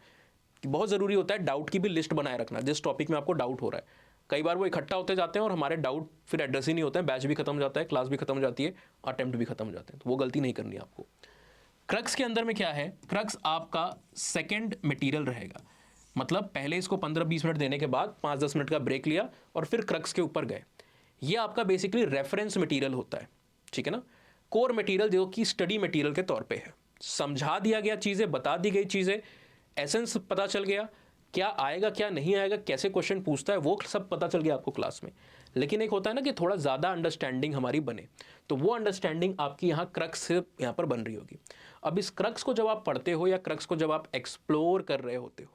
बहुत ज़रूरी होता है डाउट की भी लिस्ट बनाए रखना, जिस टॉपिक में आपको डाउट हो रहा है। कई बार वो इकट्ठा होते जाते हैं और हमारे डाउट फिर एड्रेस ही नहीं होते हैं, बैच भी खत्म हो जाता है, क्लास भी खत्म हो जाती है, अटेम्प्ट भी खत्म हो जाते हैं। तो वो गलती नहीं करनी आपको। क्रक्स के अंदर में क्या है, क्रक्स आपका सेकेंड मटीरियल रहेगा, मतलब पहले इसको 15-20 मिनट देने के बाद 5-10 मिनट का ब्रेक लिया और फिर क्रक्स के ऊपर गए। ये आपका बेसिकली रेफरेंस मटेरियल होता है, ठीक है ना। कोर मटेरियल जो कि स्टडी मटेरियल के तौर पे है, समझा दिया गया चीज़ें, बता दी गई चीज़ें, एसेंस पता चल गया, क्या आएगा क्या नहीं आएगा, कैसे क्वेश्चन पूछता है, वो सब पता चल गया आपको क्लास में। लेकिन एक होता है ना कि थोड़ा ज़्यादा अंडरस्टैंडिंग हमारी बने, तो वो अंडरस्टैंडिंग आपकी यहाँ क्रक्स से यहाँ पर बन रही होगी। अब इस क्रक्स को जब आप पढ़ते हो या क्रक्स को जब आप एक्सप्लोर कर रहे होते हो,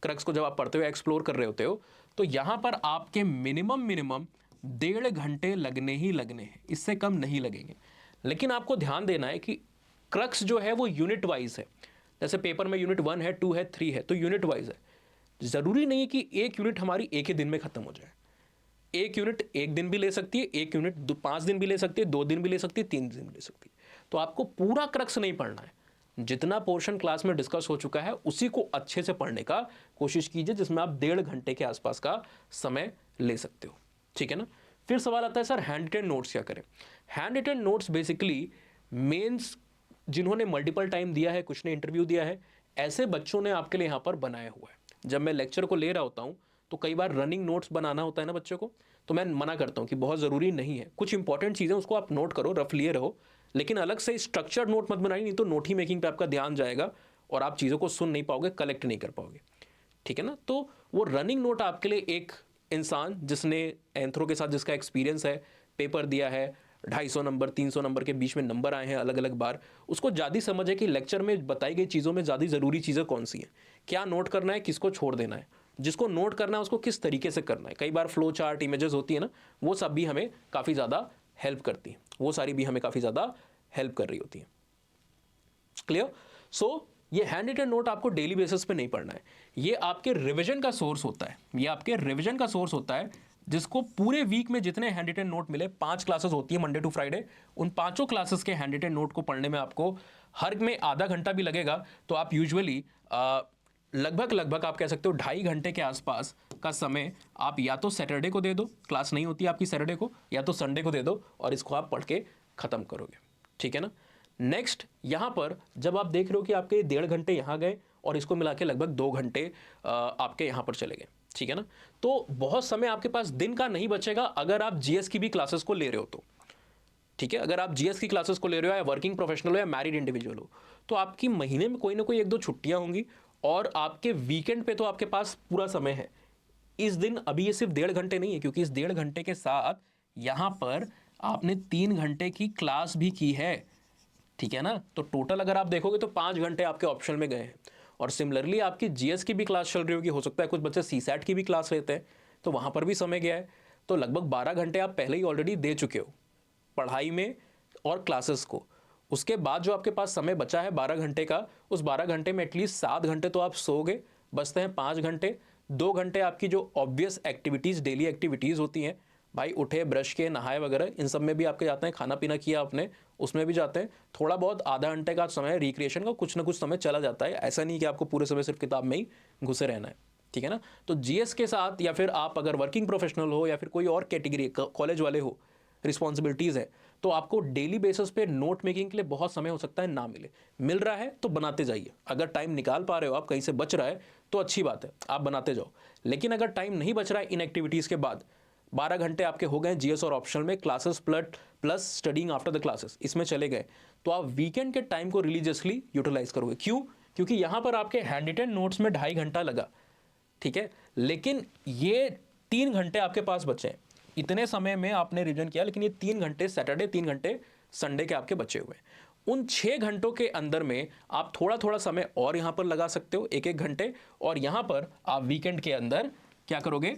क्रक्स को जब आप पढ़ते हो एक्सप्लोर कर रहे होते हो, तो यहाँ पर आपके मिनिमम 1.5 घंटे लगने ही लगने हैं, इससे कम नहीं लगेंगे। लेकिन आपको ध्यान देना है कि क्रक्स जो है वो यूनिट वाइज है। जैसे पेपर में यूनिट 1 है, 2 है, 3 है, तो यूनिट वाइज है। ज़रूरी नहीं है कि एक यूनिट हमारी एक ही दिन में ख़त्म हो जाए। एक यूनिट एक दिन भी ले सकती है, एक यूनिट 5 दिन भी ले सकती है, 2 दिन भी ले सकती है, 3 दिन भी ले सकती है। तो आपको पूरा क्रक्स नहीं पढ़ना है, जितना पोर्शन क्लास में डिस्कस हो चुका है उसी को अच्छे से पढ़ने का कोशिश कीजिए, जिसमें आप 1.5 घंटे के आसपास का समय ले सकते हो, ठीक है ना। फिर सवाल आता है सर हैंड रिटन नोट्स क्या करें। Hand written notes basically mains जिन्होंने मल्टीपल टाइम दिया है, कुछ ने इंटरव्यू दिया है, ऐसे बच्चों ने आपके लिए यहाँ पर बनाया हुआ है। जब मैं लेक्चर को ले रहा होता हूँ तो कई बार रनिंग नोट्स बनाना होता है ना बच्चों को, तो मैं मना करता हूँ कि बहुत ज़रूरी नहीं है, कुछ इंपॉर्टेंट चीज़ें उसको आप नोट करो, रफ लिए रहो, लेकिन अलग से स्ट्रक्चर्ड नोट मत बनाइए, नहीं तो नोट ही मेकिंग पे आपका ध्यान जाएगा और आप चीज़ों को सुन नहीं पाओगे, कलेक्ट नहीं कर पाओगे, ठीक है ना। तो वो रनिंग नोट आपके लिए एक इंसान जिसने एंथ्रो के साथ जिसका एक्सपीरियंस है, पेपर दिया है, 250 नंबर 300 नंबर के बीच में नंबर आए हैं अलग अलग बार, उसको ज़्यादा समझ है कि लेक्चर में बताई गई चीज़ों में ज़्यादा ज़रूरी चीज़ें कौन सी हैं, क्या नोट करना है, किसको छोड़ देना है, जिसको नोट करना है उसको किस तरीके से करना है। कई बार फ्लो चार्ट इमेजेस होती है ना, वो सब भी हमें काफ़ी ज़्यादा हेल्प करती हैं, वो सारी भी हमें काफ़ी ज़्यादा हेल्प कर रही होती हैं। क्लियर। सो ये हैंड रिटन नोट आपको डेली बेसिस पे नहीं पढ़ना है, ये आपके रिवीजन का सोर्स होता है, ये आपके रिवीजन का सोर्स होता है, जिसको पूरे वीक में जितने हैंड रिटन नोट मिले, 5 क्लासेस होती है मंडे टू फ्राइडे, उन 5 क्लासेस के हैंड रिटन नोट को पढ़ने में आपको हर में आधा घंटा भी लगेगा, तो आप यूजुअली लगभग आप कह सकते हो 2.5 घंटे के आसपास का समय आप या तो सैटरडे को दे दो, क्लास नहीं होती आपकी सैटरडे को, या तो संडे को दे दो और इसको आप पढ़ के ख़त्म करोगे, ठीक है ना। नेक्स्ट यहाँ पर जब आप देख रहे हो कि आपके 1.5 घंटे यहाँ गए और इसको मिला के लगभग 2 घंटे आपके यहाँ पर चले गए, ठीक है ना, तो बहुत समय आपके पास दिन का नहीं बचेगा अगर आप जीएस की भी क्लासेस को ले रहे हो तो, ठीक है। अगर आप जीएस की क्लासेस को ले रहे हो या वर्किंग प्रोफेशनल हो या मैरिड इंडिविजुअल हो, तो आपकी महीने में कोई ना कोई 1-2 छुट्टियाँ होंगी और आपके वीकेंड पे तो आपके पास पूरा समय है। इस दिन अभी ये सिर्फ 1.5 घंटे नहीं है, क्योंकि इस 1.5 घंटे के साथ यहाँ पर आपने 3 घंटे की क्लास भी की है, ठीक है ना। तो टोटल अगर आप देखोगे तो 5 घंटे आपके ऑप्शन में गए हैं। और सिमिलरली आपकी जीएस की भी क्लास चल रही होगी, हो सकता है कुछ बच्चे सीसैट की भी क्लास लेते हैं, तो वहाँ पर भी समय गया है। तो लगभग 12 घंटे आप पहले ही ऑलरेडी दे चुके हो पढ़ाई में और क्लासेस को। उसके बाद जो आपके पास समय बचा है 12 घंटे का, उस 12 घंटे में एटलीस्ट 7 घंटे तो आप सोओगे, बचते हैं 5 घंटे। 2 घंटे आपकी जो ऑब्वियस एक्टिविटीज़, डेली एक्टिविटीज़ होती हैं, भाई उठे, ब्रश के, नहाए वगैरह, इन सब में भी आपके जाते हैं, खाना पीना किया आपने, उसमें भी जाते हैं। थोड़ा बहुत आधा घंटे का समय रिक्रिएशन का, कुछ ना कुछ समय चला जाता है, ऐसा नहीं कि आपको पूरे समय सिर्फ किताब में ही घुसे रहना है, ठीक है ना। तो जीएस के साथ, या फिर आप अगर वर्किंग प्रोफेशनल हो या फिर कोई और कैटेगरी कॉलेज वाले हो, रिस्पॉन्सिबिलिटीज़ है, तो आपको डेली बेसिस पे नोट मेकिंग के लिए बहुत समय हो सकता है ना मिले। मिल रहा है तो बनाते जाइए, अगर टाइम निकाल पा रहे हो आप, कहीं से बच रहा है तो अच्छी बात है, आप बनाते जाओ। लेकिन अगर टाइम नहीं बच रहा है इन एक्टिविटीज़ के बाद, 12 घंटे आपके हो गए जीएस और ऑप्शनल में, classes plus studying after the classes, इसमें चले गए, तो आप वीकेंड के टाइम को रिलीजियसली यूटिलाइज करोगे। क्यों? क्योंकि यहाँ पर आपके हैंड रिटन नोट्स में 2.5 घंटा लगा, ठीक है, लेकिन ये 3 घंटे आपके पास बचे हैं। इतने समय में आपने रिविजन किया, लेकिन ये 3 घंटे सैटरडे, 3 घंटे संडे के आपके बचे हुए हैं। उन 6 घंटों के अंदर में आप थोड़ा थोड़ा समय और यहाँ पर लगा सकते हो, 1-1 घंटे, और यहाँ पर आप वीकेंड के अंदर क्या करोगे,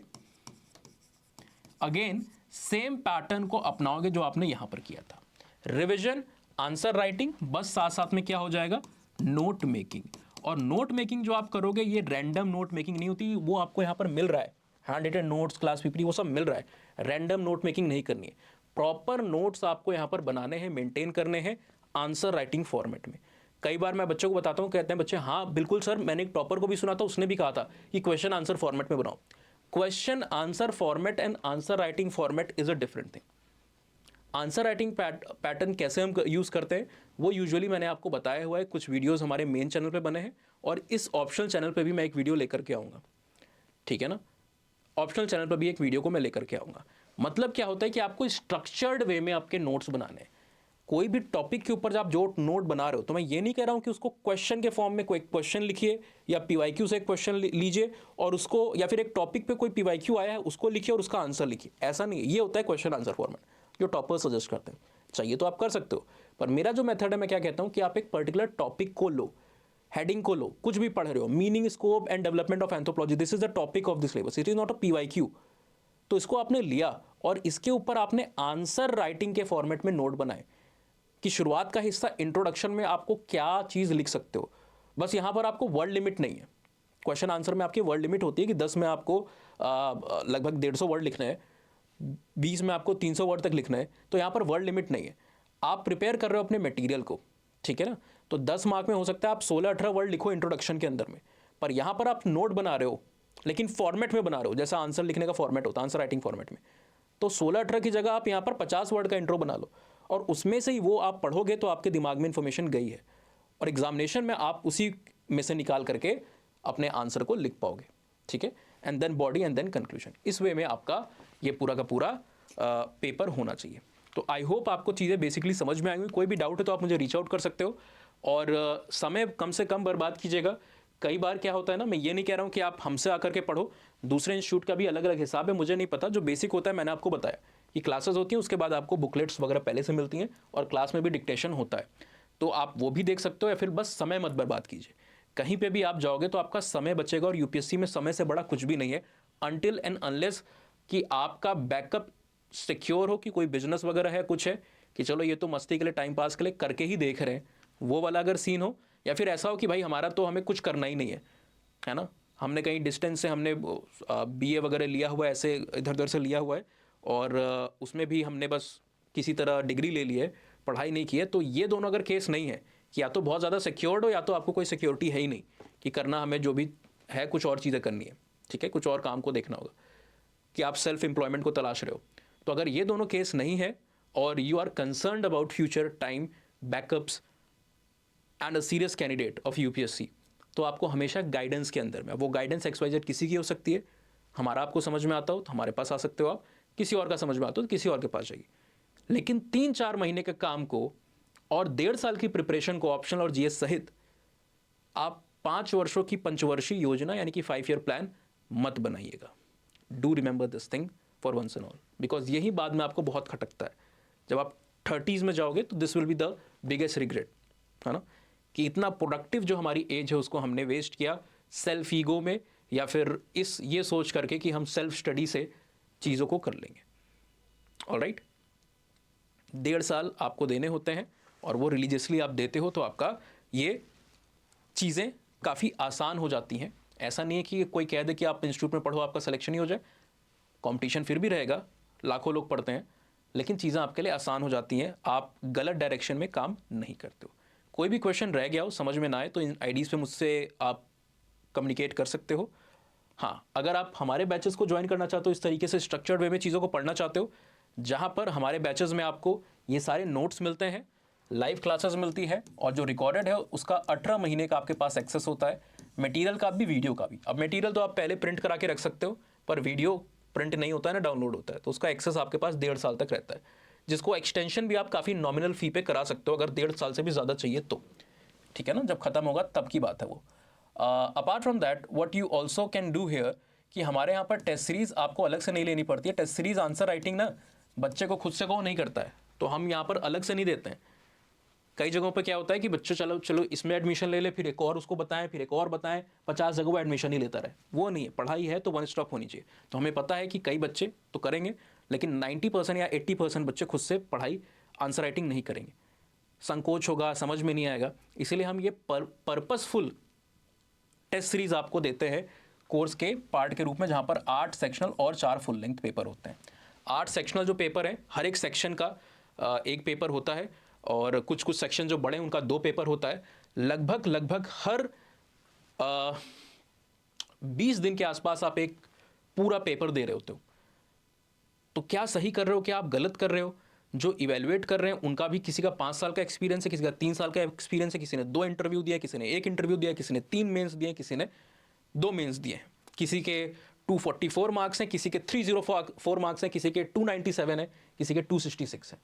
अगेन सेम पैटर्न को अपनाओगे जो आपने यहां पर किया था। रिवीजन, आंसर राइटिंग, बस साथ साथ में क्या हो जाएगा, नोट मेकिंग। और नोट मेकिंग जो आप करोगे, ये रैंडम नोट मेकिंग नहीं होती, वो आपको यहां पर मिल रहा है, hand written notes, class PPT, वो सब मिल रहा है। रैंडम नोट मेकिंग नहीं करनी है, प्रॉपर नोट्स आपको यहां पर बनाने हैं, मेंटेन करने हैं आंसर राइटिंग फॉर्मेट में। कई बार मैं बच्चों को बताता हूं, कहते हैं बच्चे हाँ बिल्कुल सर, मैंने एक टॉपर को भी सुना था, उसने भी कहा था कि क्वेश्चन आंसर फॉर्मेट में बनाओ। Question answer format and answer writing format is a different thing. Answer writing pattern कैसे हम यूज़ करते हैं वो यूजुअली मैंने आपको बताया हुआ है, कुछ वीडियोस हमारे मेन चैनल पे बने हैं और इस ऑप्शनल चैनल पे भी मैं एक वीडियो लेकर के आऊँगा, ठीक है ना। ऑप्शनल चैनल पर भी एक वीडियो को मैं लेकर के आऊँगा। मतलब क्या होता है कि आपको स्ट्रक्चर्ड वे में आपके नोट्स बनाने हैं। कोई भी टॉपिक के ऊपर जब आप जो नोट बना रहे हो तो मैं ये नहीं कह रहा हूँ कि उसको क्वेश्चन के फॉर्म में कोई क्वेश्चन लिखिए या पीवाईक्यू से एक क्वेश्चन लीजिए और उसको, या फिर एक टॉपिक पे कोई पीवाईक्यू आया है उसको लिखिए और उसका आंसर लिखिए, ऐसा नहीं है। ये होता है क्वेश्चन आंसर फॉर्मेट जो टॉपर्स सजेस्ट करते हैं। चाहिए तो आप कर सकते हो, पर मेरा जो मेथड है मैं क्या कहता हूँ कि आप एक पर्टिकुलर टॉपिक को लो, हेडिंग को लो, कुछ भी पढ़ रहे हो, meaning, scope and development of anthropology, this is the topic of this syllabus, it is not a PYQ. तो इसको आपने लिया और इसके ऊपर आपने आंसर राइटिंग के फॉर्मेट में नोट बनाए कि शुरुआत का हिस्सा इंट्रोडक्शन में आपको क्या चीज़ लिख सकते हो। बस यहाँ पर आपको वर्ड लिमिट नहीं है। क्वेश्चन आंसर में आपकी वर्ड लिमिट होती है कि 10 में आपको लगभग 150 वर्ड लिखना है, 20 में आपको 300 वर्ड तक लिखना है, तो यहाँ पर वर्ड लिमिट नहीं है। आप प्रिपेयर कर रहे हो अपने मटेरियल को, ठीक है ना, तो 10 मार्क में हो सकता है आप 16-18 वर्ड लिखो इंट्रोडक्शन के अंदर में, पर यहाँ पर आप नोट बना रहे हो लेकिन फॉर्मेट में बना रहे हो, जैसा आंसर लिखने का फॉर्मेट होता है आंसर राइटिंग फॉर्मेट में। तो 16-18 की जगह आप यहाँ पर 50 वर्ड का इंट्रो बना लो और उसमें से ही वो आप पढ़ोगे तो आपके दिमाग में इन्फॉर्मेशन गई है और एग्जामिनेशन में आप उसी में से निकाल करके अपने आंसर को लिख पाओगे, ठीक है। And then body and then conclusion, इस वे में आपका ये पूरा का पूरा पेपर होना चाहिए। तो आई होप आपको चीज़ें बेसिकली समझ में आएंगी। कोई भी डाउट है तो आप मुझे रीच आउट कर सकते हो और समय कम से कम बर्बाद कीजिएगा। कई बार क्या होता है ना, मैं ये नहीं कह रहा हूँ कि आप हमसे आकर के पढ़ो, दूसरे इंस्टीट्यूट का भी अलग अलग हिसाब है, मुझे नहीं पता। जो बेसिक होता है मैंने आपको बताया कि क्लासेस होती हैं, उसके बाद आपको बुकलेट्स वगैरह पहले से मिलती हैं और क्लास में भी डिक्टेशन होता है, तो आप वो भी देख सकते हो। या फिर बस समय मत बर्बाद कीजिए, कहीं पे भी आप जाओगे तो आपका समय बचेगा और यूपीएससी में समय से बड़ा कुछ भी नहीं है, अनटिल एंड अनलेस कि आपका बैकअप सिक्योर हो कि कोई बिजनेस वगैरह है, कुछ है कि चलो ये तो मस्ती के लिए टाइम पास के लिए करके ही देख रहे हैं, वो वाला अगर सीन हो, या फिर ऐसा हो कि भाई हमारा तो हमें कुछ करना ही नहीं है ना, हमने कहीं डिस्टेंस से हमने बीए वगैरह लिया हुआ है, ऐसे इधर उधर से लिया हुआ है और उसमें भी हमने बस किसी तरह डिग्री ले ली है, पढ़ाई नहीं की है, तो ये दोनों अगर केस नहीं है कि या तो बहुत ज़्यादा सिक्योर्ड हो या तो आपको कोई सिक्योरिटी है ही नहीं कि करना हमें जो भी है कुछ और चीज़ें करनी है, ठीक है, कुछ और काम को देखना होगा कि आप सेल्फ एम्प्लॉयमेंट को तलाश रहे हो। तो अगर ये दोनों केस नहीं है और you are concerned about future time backups and a serious candidate of UPSC, तो आपको हमेशा गाइडेंस के अंदर में, वो गाइडेंस XYZ किसी की हो सकती है, हमारा आपको समझ में आता हो तो हमारे पास आ सकते हो आप, किसी और का समझ में आता हो तो किसी और के पास जाइए। लेकिन 3-4 महीने के काम को और 1.5 साल की प्रिपरेशन को ऑप्शनल और जीएस सहित आप 5 वर्षों की पंचवर्षीय योजना यानी कि 5 ईयर प्लान मत बनाइएगा। Do remember this thing for once and all, because यही बाद में आपको बहुत खटकता है। जब आप 30s में जाओगे तो this will be the biggest regret, है ना, कि इतना प्रोडक्टिव जो हमारी एज है उसको हमने वेस्ट किया सेल्फ ईगो में, या फिर ये सोच करके कि हम सेल्फ स्टडी से चीज़ों को कर लेंगे। ऑलराइट, 1.5 साल आपको देने होते हैं और वो रिलीजियसली आप देते हो तो आपका ये चीज़ें काफ़ी आसान हो जाती हैं। ऐसा नहीं है कि कोई कह दे कि आप इंस्टीट्यूट में पढ़ो आपका सिलेक्शन ही हो जाए, कंपटीशन फिर भी रहेगा, लाखों लोग पढ़ते हैं, लेकिन चीज़ें आपके लिए आसान हो जाती हैं, आप गलत डायरेक्शन में काम नहीं करते हो। कोई भी क्वेश्चन रह गया हो, समझ में ना आए, तो इन आईडीज़ पे मुझसे आप कम्युनिकेट कर सकते हो। हाँ, अगर आप हमारे बैचेस को ज्वाइन करना चाहते हो, इस तरीके से स्ट्रक्चर्ड वे में चीज़ों को पढ़ना चाहते हो, जहाँ पर हमारे बैचेस में आपको ये सारे नोट्स मिलते हैं, लाइव क्लासेस मिलती है और जो रिकॉर्डेड है उसका 18 महीने का आपके पास एक्सेस होता है, मटेरियल का भी वीडियो का भी। अब मटेरियल तो आप पहले प्रिंट करा के रख सकते हो, पर वीडियो प्रिंट नहीं होता है ना, डाउनलोड होता है, तो उसका एक्सेस आपके पास 1.5 साल तक रहता है, जिसको एक्सटेंशन भी आप काफ़ी नॉमिनल फ़ी पे करा सकते हो अगर 1.5 साल से भी ज़्यादा चाहिए तो, ठीक है ना, जब खत्म होगा तब की बात है वो। Apart from that what you also can do here कि हमारे यहाँ पर टेस्ट सीरीज़ आपको अलग से नहीं लेनी पड़ती है। टेस्ट सीरीज़ आंसर राइटिंग ना बच्चे को खुद से कहो नहीं करता है, तो हम यहाँ पर अलग से नहीं देते हैं। कई जगहों पे क्या होता है कि बच्चे चलो इसमें एडमिशन ले ले, फिर एक और उसको बताएं, फिर एक और बताएं, 50 जगह वो एडमिशन ही लेता रहे। वो नहीं है, पढ़ाई है तो वन स्टॉप होनी चाहिए। तो हमें पता है कि कई बच्चे तो करेंगे, लेकिन 90% या 80% बच्चे खुद से पढ़ाई आंसर राइटिंग नहीं करेंगे, संकोच होगा, समझ में नहीं आएगा। इसीलिए हम ये पर्पसफुल टेस्ट सीरीज़ आपको देते हैं कोर्स के पार्ट के रूप में, जहाँ पर 8 सेक्शनल और 4 फुल लेंथ पेपर होते हैं। 8 सेक्शनल जो पेपर है, हर एक सेक्शन का एक पेपर होता है और कुछ सेक्शन जो बड़े हैं उनका 2 पेपर होता है। लगभग हर 20 दिन के आसपास आप एक पूरा पेपर दे रहे होते हो, तो क्या सही कर रहे हो, क्या आप गलत कर रहे हो? जो इवेलुएट कर रहे हैं उनका भी किसी का 5 साल का एक्सपीरियंस है, किसी का 3 साल का एक्सपीरियंस है, किसी ने 2 इंटरव्यू दिया, किसी ने 1 इंटरव्यू दिया, किसी ने 3 मेंस दिए, किसी ने 2 मेंस दिए, किसी के 244 मार्क्स हैं, किसी के 304 मार्क्स हैं, किसी के 297 है, किसी के 266 है।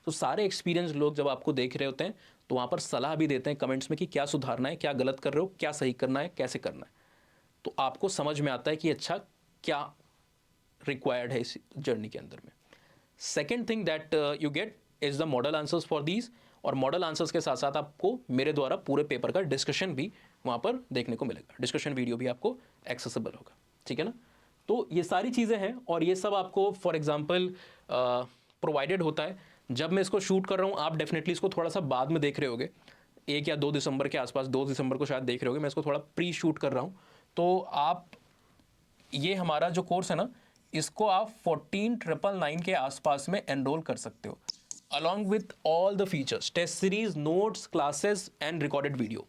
तो सारे एक्सपीरियंस लोग जब आपको देख रहे होते हैं तो वहाँ पर सलाह भी देते हैं कमेंट्स में कि क्या सुधारना है, क्या गलत कर रहे हो, क्या सही करना है, कैसे करना है। तो आपको समझ में आता है कि अच्छा क्या रिक्वायर्ड है इस जर्नी के अंदर में। Second thing that you get is the model answers for these, और मॉडल आंसर्स के साथ साथ आपको मेरे द्वारा पूरे पेपर का डिस्कशन भी वहाँ पर देखने को मिलेगा, डिस्कशन वीडियो भी आपको एक्सेसिबल होगा, ठीक है ना। तो ये सारी चीज़ें हैं और ये सब आपको फॉर एग्जांपल प्रोवाइडेड होता है। जब मैं इसको शूट कर रहा हूँ, आप डेफिनेटली इसको थोड़ा सा बाद में देख रहे होगे, 1 या 2 दिसंबर के आसपास, 2 दिसंबर को शायद देख रहे होगे, मैं इसको थोड़ा प्री शूट कर रहा हूँ। तो आप ये हमारा जो कोर्स है ना, इसको आप 14,999 के आसपास में एनरोल कर सकते हो, along with all the features, test series, notes, classes and recorded video.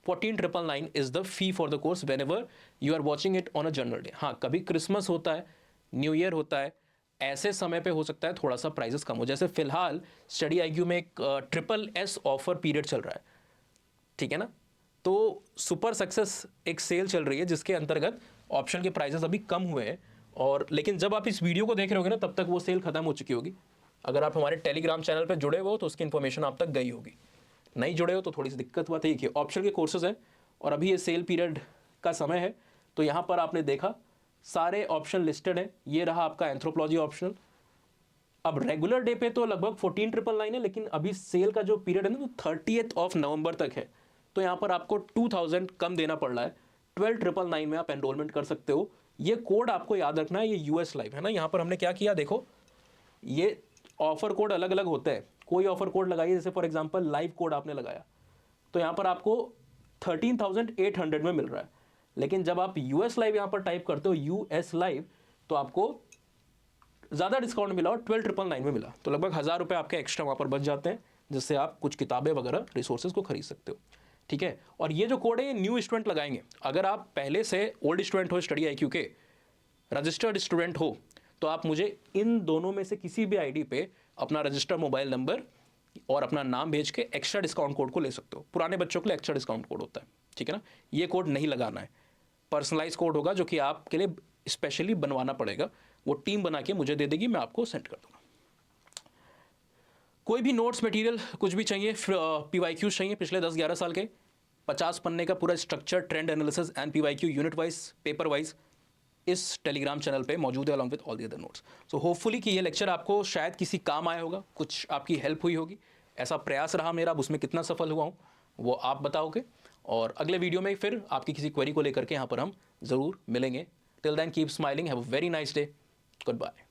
14,999 is the fee for the course whenever you are watching it on a general day. हाँ, कभी क्रिसमस होता है, न्यू ईयर होता है, ऐसे समय पे हो सकता है थोड़ा सा प्राइजेस कम हो। जैसे फिलहाल स्टडी IQ में एक SSS ऑफर पीरियड चल रहा है, ठीक है ना। तो सुपर सक्सेस एक सेल चल रही है जिसके अंतर्गत ऑप्शन के प्राइजेस अभी कम हुए हैं, और लेकिन जब आप इस वीडियो को देख रहे होगे ना, तब तक वो सेल खत्म हो चुकी होगी। अगर आप हमारे टेलीग्राम चैनल पर जुड़े हो तो उसकी इन्फॉर्मेशन आप तक गई होगी, नहीं जुड़े हो तो थोड़ी सी दिक्कत बात है कि ऑप्शन के कोर्सेज हैं और अभी ये सेल पीरियड का समय है। तो यहाँ पर आपने देखा सारे ऑप्शन लिस्टेड हैं। ये रहा आपका एंथ्रोपोलॉजी ऑप्शनल। अब रेगुलर डे पे तो लगभग 14,999 है, लेकिन अभी सेल का जो पीरियड है ना, तो 30 नवंबर तक है। तो यहाँ पर आपको 2000 कम देना पड़ रहा है, 12,999 में आप एनरोलमेंट कर सकते हो। ये कोड आपको याद रखना है, ये US लाइव है ना। यहाँ पर हमने क्या किया, देखो ये ऑफर कोड अलग अलग होते हैं। कोई ऑफर कोड लगाइए, जैसे फॉर एग्जांपल लाइव कोड आपने लगाया तो यहाँ पर आपको 13,800 में मिल रहा है, लेकिन जब आप US लाइव यहाँ पर टाइप करते हो, US लाइव, तो आपको ज़्यादा डिस्काउंट मिला और 12,999 में मिला। तो लगभग 1,000 रुपये आपके एक्स्ट्रा वहाँ पर बच जाते हैं, जिससे आप कुछ किताबें वगैरह रिसोर्सेज को खरीद सकते हो, ठीक है। और ये जो कोड है ये न्यू स्टूडेंट लगाएंगे। अगर आप पहले से ओल्ड स्टूडेंट हो, स्टडी IQ के रजिस्टर्ड स्टूडेंट हो, तो आप मुझे इन दोनों में से किसी भी ID पे अपना रजिस्टर्ड मोबाइल नंबर और अपना नाम भेज के एक्स्ट्रा डिस्काउंट कोड को ले सकते हो। पुराने बच्चों के लिए एक्स्ट्रा डिस्काउंट कोड होता है, ठीक है ना। ये कोड नहीं लगाना है, पर्सनलाइज कोड होगा जो कि आपके लिए स्पेशली बनवाना पड़ेगा। वो टीम बना के मुझे दे देगी, मैं आपको सेंड कर दूंगा। कोई भी नोट्स मटेरियल कुछ भी चाहिए, PYQ चाहिए पिछले 10-11 साल के, 50 पन्ने का पूरा structure, trend analysis and PYQ unit wise, paper wise, इस टेलीग्राम चैनल पे मौजूद है along with all the other notes. So hopefully कि ये लेक्चर आपको शायद किसी काम आया होगा, कुछ आपकी हेल्प हुई होगी, ऐसा प्रयास रहा मेरा। अब उसमें कितना सफल हुआ हूँ वो आप बताओगे, और अगले वीडियो में फिर आपकी किसी क्वेरी को लेकर के यहाँ पर हम ज़रूर मिलेंगे। Till then keep smiling, have a very nice day, good bye.